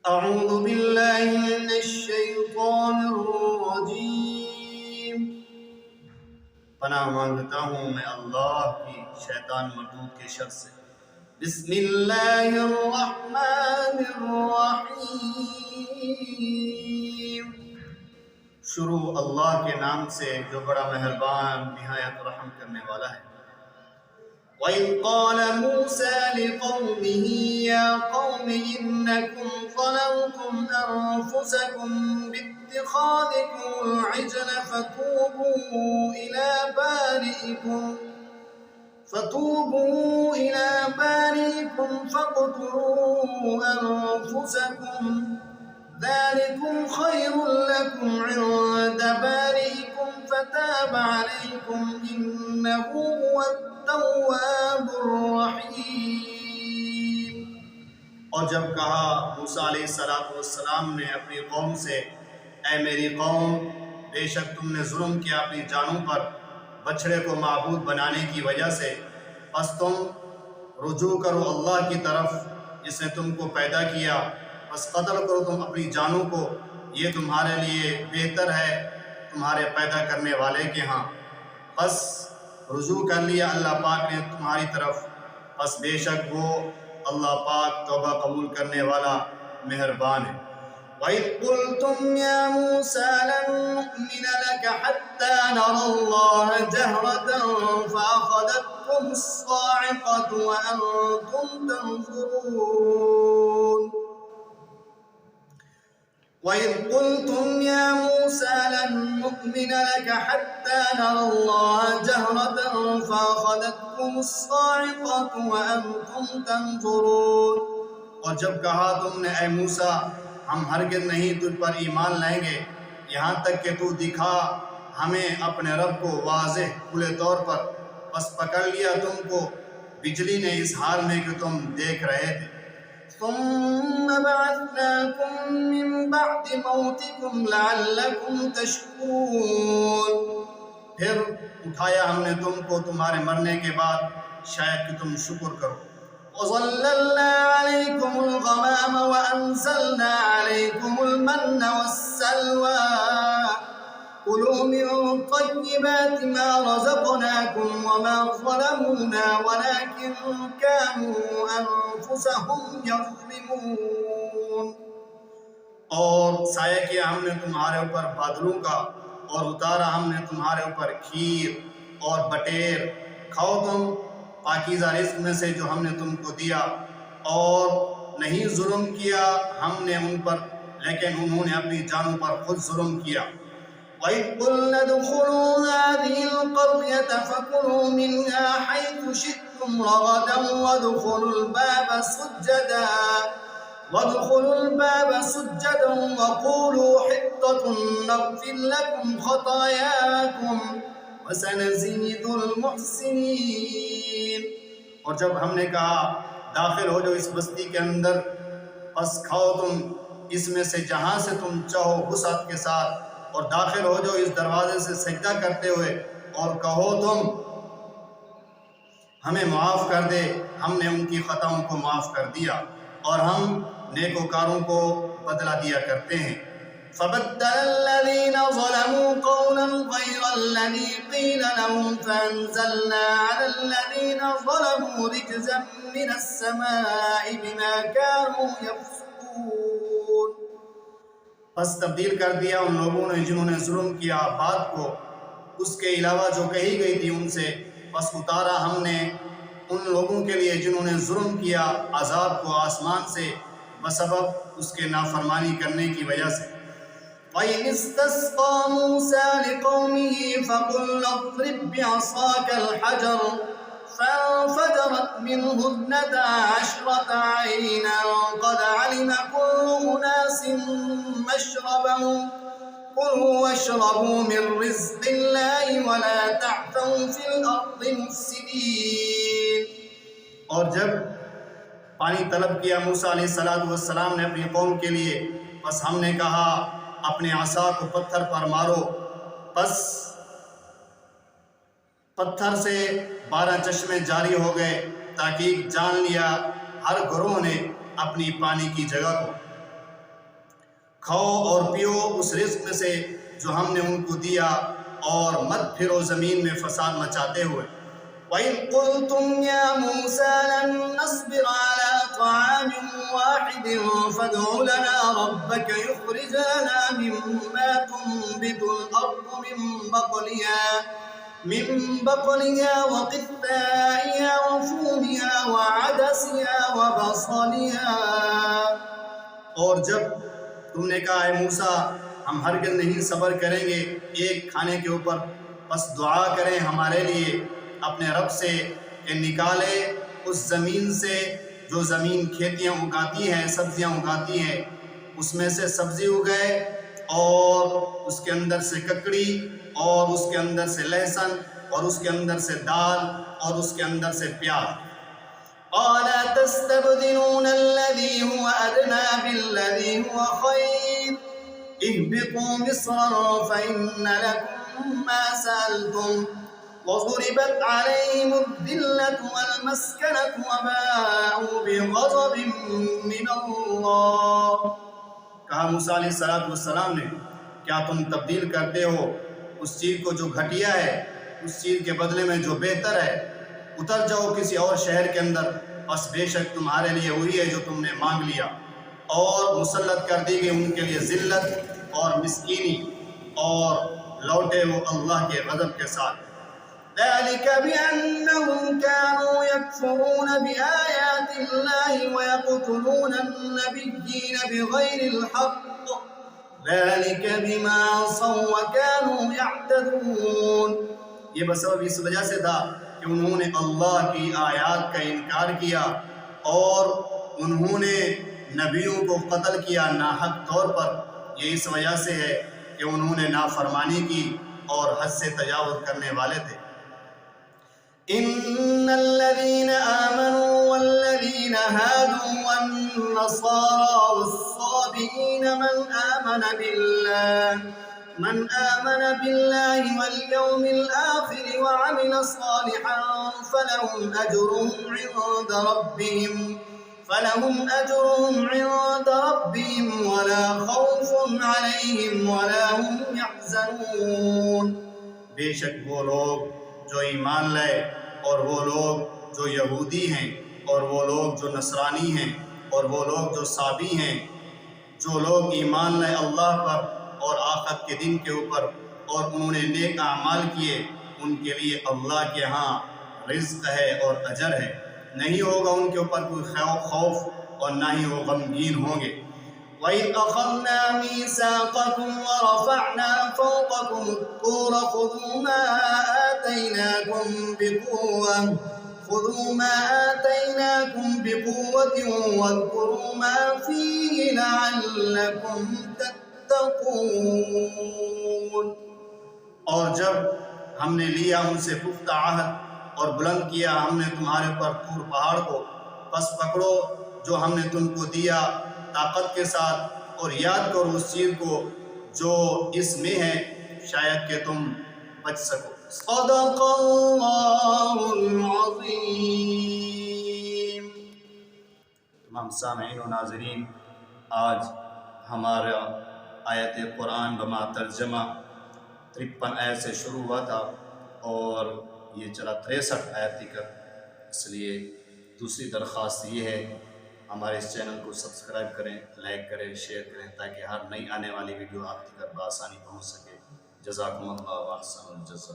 أعوذ بالله من الشيطان الرجيم پناہ مانگتا ہوں میں اللہ کی شیطان مردود کے شر سے۔ بسم اللہ الرحمن الرحیم، شروع اللہ کے نام سے جو بڑا مہربان نہایت رحم کرنے والا ہے۔ وَإِذْ قَالَ مُوسَى لِقَوْمِهِ يَا قَوْمِ إِنَّكُمْ ظَلَمْتُمْ أَنفُسَكُمْ بِاتِّخَاذِكُمُ الْعِجْلَ فَتُوبُوا إِلَىٰ بَارِئِكُمْ فَاقْتُلُوا أَنفُسَكُمْ ذَلِكُمْ خَيْرٌ لَكُمْ عِندَ بَارِئِكُمْ فَتَابَ عَلَيْكُمْ إِنَّهُ هُوَ التَّوَّابُ الرَّحِيمُ۔ اور جب کہا موسیٰ علیہ السلام نے اپنی قوم سے، اے میری قوم، بے شک تم نے ظلم کیا اپنی جانوں پر بچھڑے کو معبود بنانے کی وجہ سے، پس تم رجوع کرو اللہ کی طرف جس نے تم کو پیدا کیا، پس قتل کرو تم اپنی جانوں کو، یہ تمہارے لیے بہتر ہے تمہارے پیدا کرنے والے کے ہاں۔ پس رجوع کر لیا اللہ پاک نے تمہاری طرف، پس بے شک وہ اللہ پاک توبہ قبول کرنے والا مہربان ہے۔ وَإِذْ قُلْتُمْ يَا مُوسَىٰ لَن نُّؤْمِنَ لَكَ حَتَّىٰ نَرَى اللَّهَ جَهْرَةً فَأَخَذَتْكُمُ الصَّاعِقَةُ وَأَنتُمْ تَنظُرُونَ وَإِذْ قُلْتُمْ يَا مُوسَىٰ لَن نُّؤْمِنَ لَكَ حَتَّىٰ نَرَى اللَّهَ جَهْرَةً فَأَخَذَتْكُمُ الصَّاعِقَةُ وَأَنتُمْ تَنظُرُونَ اور جب کہا تم نے اے موسیٰ ہم ہرگز نہیں تجھ پر ایمان لائیں گے یہاں تک کہ تو دکھا ہمیں اپنے رب کو واضح کھلے طور پر، پس پکڑ لیا تم کو بجلی نے اس حال میں کہ تم دیکھ رہے تھے۔ ثم بعثناكم من بعد موتكم لعلكم تشكرون، پھر اٹھایا ہم نے تم کو تمہارے مرنے کے بعد شاید کہ تم شکر کرو۔ وَظَلَّلْنَا عَلَيْكُمُ الْغَمَامَ وَأَنزَلْنَا عَلَيْكُمُ الْمَنَّ وَالسَّلْوَىٰ كُلُوا مِن طَيِّبَاتِ مَا رَزَقْنَاكُمْ وَمَا ظَلَمُونَا وَلَٰكِن كَانُوا أَنفُسَهُمْ يَظْلِمُونَ، اور سایہ کیا ہم نے تمہارے اوپر بادلوں کا، اور اتارا ہم نے تمہارے اوپر کھیر اور بٹیر، کھاؤ تم پاکیزہ رزق میں سے جو ہم نے تم کو دیا، اور نہیں ظلم کیا ہم نے ان پر لیکن انہوں نے اپنی جانوں پر خود ظلم کیا۔ وَإِذْ قُلْنَا ادْخُلُوا هَٰذِهِ الْقَرْيَةَ فَكُلُوا مِنْهَا حَيْثُ شِئْتُمْ رَغَدًا وَادْخُلُوا الْبَابَ سُجَّدًا وَقُولُوا حِطَّةٌ نَغْفِرْ لَكُمْ خَطَايَاكُمْ وَسَنَزِيدُ الْمُحْسِنِينَ اور جب ہم نے کہا داخل ہو جو اس بستی کے اندر، پس کھاؤ تم اس میں سے جہاں سے تم چاہو وسعت کے ساتھ، اور داخل ہو جو اس دروازے سے سجدہ کرتے ہوئے، اور کہو تم ہمیں معاف کر دے، ہم نے ان کی خطاؤں کو معاف کر دیا اور ہم نیکوکاروں کو بدلہ دیا کرتے ہیں۔ فَبَدَّلَ الَّذِينَ ظَلَمُوا قَوْلًا غَيْرَ الَّذِي قِيلَ لَهُمْ فَأَنزَلْنَا عَلَى الَّذِينَ ظَلَمُوا رِجْزًا مِّنَ السَّمَاءِ بِمَا كَانُوا يَفْسُقُونَ، پس تبدیل کر دیا ان لوگوں نے جنہوں نے ظلم کیا بات کو اس کے علاوہ جو کہی گئی تھی ان سے، پس اتارا ہم نے ان لوگوں کے لیے جنہوں نے ظلم کیا عذاب کو آسمان سے بسبب اس کے نافرمانی کرنے کی وجہ سے۔ وَإِذِ اسْتَسْقَىٰ مُوسَىٰ لِقَوْمِهِ فَقُلْنَا اضْرِب بِّعَصَاكَ الْحَجَرَ فَانفَجَرَتْ مِنْهُ اثْنَتَا عَشْرَةَ عَيْنًا قَدْ عَلِمَ كُلُّ أُنَاسٍ مَّشْرَبَهُمْ كُلُوا وَاشْرَبُوا مِن رِّزْقِ اللَّهِ وَلَا تَعْثَوْا فِي الْأَرْضِ مُفْسِدِينَ اور جب پانی طلب کیا موسیٰ علیہ السلام نے اپنی قوم کے لیے، پس ہم نے کہا اپنے عصا کو پتھر پر مارو، پس پتھر سے 12 چشمے جاری ہو گئے، تاکہ جان لیا ہر گروہ نے اپنی پانی کی جگہ کو۔ کھاؤ اور پیو اس رزق میں سے جو ہم نے ان کو دیا، اور مت پھرو زمین میں فساد مچاتے ہوئے۔ وَإِذْ قُلْتُمْ يَا مُوسَىٰ لَن نَّصْبِرَ عَلَىٰ طَعَامٍ وَاحِدٍ فَادْعُ لَنَا رَبَّكَ يُخْرِجْ لَنَا مِمَّا تُنبِتُ الْأَرْضُ من بقلها وقثائها وفومها وعدسها وبصلها۔ اور جب تم نے کہا اے موسیٰ ہم ہرگز نہیں صبر کریں گے ایک کھانے کے اوپر، بس دعا کریں ہمارے لیے اپنے رب سے کہ نکالے اس زمین سے جو زمین کھیتیاں اگاتی ہے، سبزیاں اگاتی ہے، اس میں سے سبزی اگائے، اور اس کے اندر سے ککڑی، اور اس کے اندر سے لہسن، اور اس کے اندر سے دال، اور اس کے اندر سے پیاز۔ قَالَ تَسْتَبْدِلُونَ الَّذِي هُوَ أَدْنَىٰ بِالَّذِي هُوَ خَيْرٌ اهْبِطُوا مِصْرًا فَإِنَّ لَكُم مَّا سَأَلْتُمْ وَضُرِبَتْ عَلَيْهِمُ الذِّلَّةُ وَالْمَسْكَنَةُ وَبَاءُوا بِغَضَبٍ مِّنَ اللَّهِ۔ کہا موسیٰ علیہ السلام نے کیا تم تبدیل کرتے ہو اس چیز کو جو گھٹیا ہے اس چیز کے بدلے میں جو بہتر ہے؟ اتر جاؤ کسی اور شہر کے اندر، بس بے شک تمہارے لیے وہی ہے جو تم نے مانگ لیا۔ اور مسلط کر دی گئی ان کے لیے ذلت اور مسکینی، اور لوٹے وہ اللہ کے غضب کے ساتھ۔ ذَلِكَ بِأَنَّهُمْ كَانُوا يَكْفُرُونَ بِآيَاتِ اللَّهِ وَيَقْتُلُونَ النَّبِيِّينَ بِغَيْرِ الْحَقِّ ذَلِكَ بِمَا عَصَوا وَّكَانُوا يَعْتَدُونَ۔ یہ بسبب اس وجہ سے تھا کہ انہوں نے اللہ کی آیات کا انکار کیا، اور انہوں نے نبیوں کو قتل کیا ناحق طور پر۔ یہ اس وجہ سے ہے کہ انہوں نے نافرمانی کی اور حد سے تجاوز کرنے والے تھے۔ إِنَّ الَّذِينَ آمَنُوا وَالَّذِينَ هَادُوا وَالنَّصَارَىٰ وَالصَّابِئِينَ مَنْ آمَنَ بِاللَّهِ وَالْيَوْمِ الْآخِرِ وَعَمِلَ صَالِحًا فَلَهُمْ أَجْرُهُمْ عِندَ رَبِّهِمْ وَلَا خَوْفٌ عَلَيْهِمْ وَلَا هُمْ يَحْزَنُونَ۔ بے شک وہ لوگ جو ایمان لائے، اور وہ لوگ جو یہودی ہیں، اور وہ لوگ جو نصرانی ہیں، اور وہ لوگ جو صابی ہیں، جو لوگ ایمان لائے اللہ پر اور آخرت کے دن کے اوپر، اور انہوں نے نیک اعمال کیے، ان کے لیے اللہ کے ہاں رزق ہے اور اجر ہے۔ نہیں ہوگا ان کے اوپر کوئی خوف، اور نہ ہی وہ غمگین ہوں گے۔ وَإِذْ أَخَذْنَا مِيثَاقَكُمْ وَرَفَعْنَا فَوْقَكُمُ الطُّورَ خُذُوا مَا آتَيْنَاكُمْ بِقُوَّةٍ وَاذْكُرُوا مَا فِيهِ لَعَلَّكُمْ تَتَّقُونَ۔ اور جب ہم نے لیا ان سے پختہ عہد اور بلند کیا ہم نے تمہارے پر طور پہاڑ کو، پس پکڑو جو ہم نے تم کو دیا طاقت کے ساتھ، اور یاد کرو اس چیز کو جو اس میں ہے، شاید کہ تم بچ سکو۔ صدق اللہ العظیم۔ تمام سامعین و ناظرین، آج ہمارا آیت قرآن بما ترجمہ 53 آیت سے شروع ہوا تھا، اور یہ چلا 63 آیت تک۔ اس لیے دوسری درخواست یہ ہے ہمارے اس چینل کو سبسکرائب کریں، لائک کریں، شیئر کریں، تاکہ ہر نئی آنے والی ویڈیو آپ تک بآسانی پہنچ سکے۔ جزاکم اللہ و احسن الجزا۔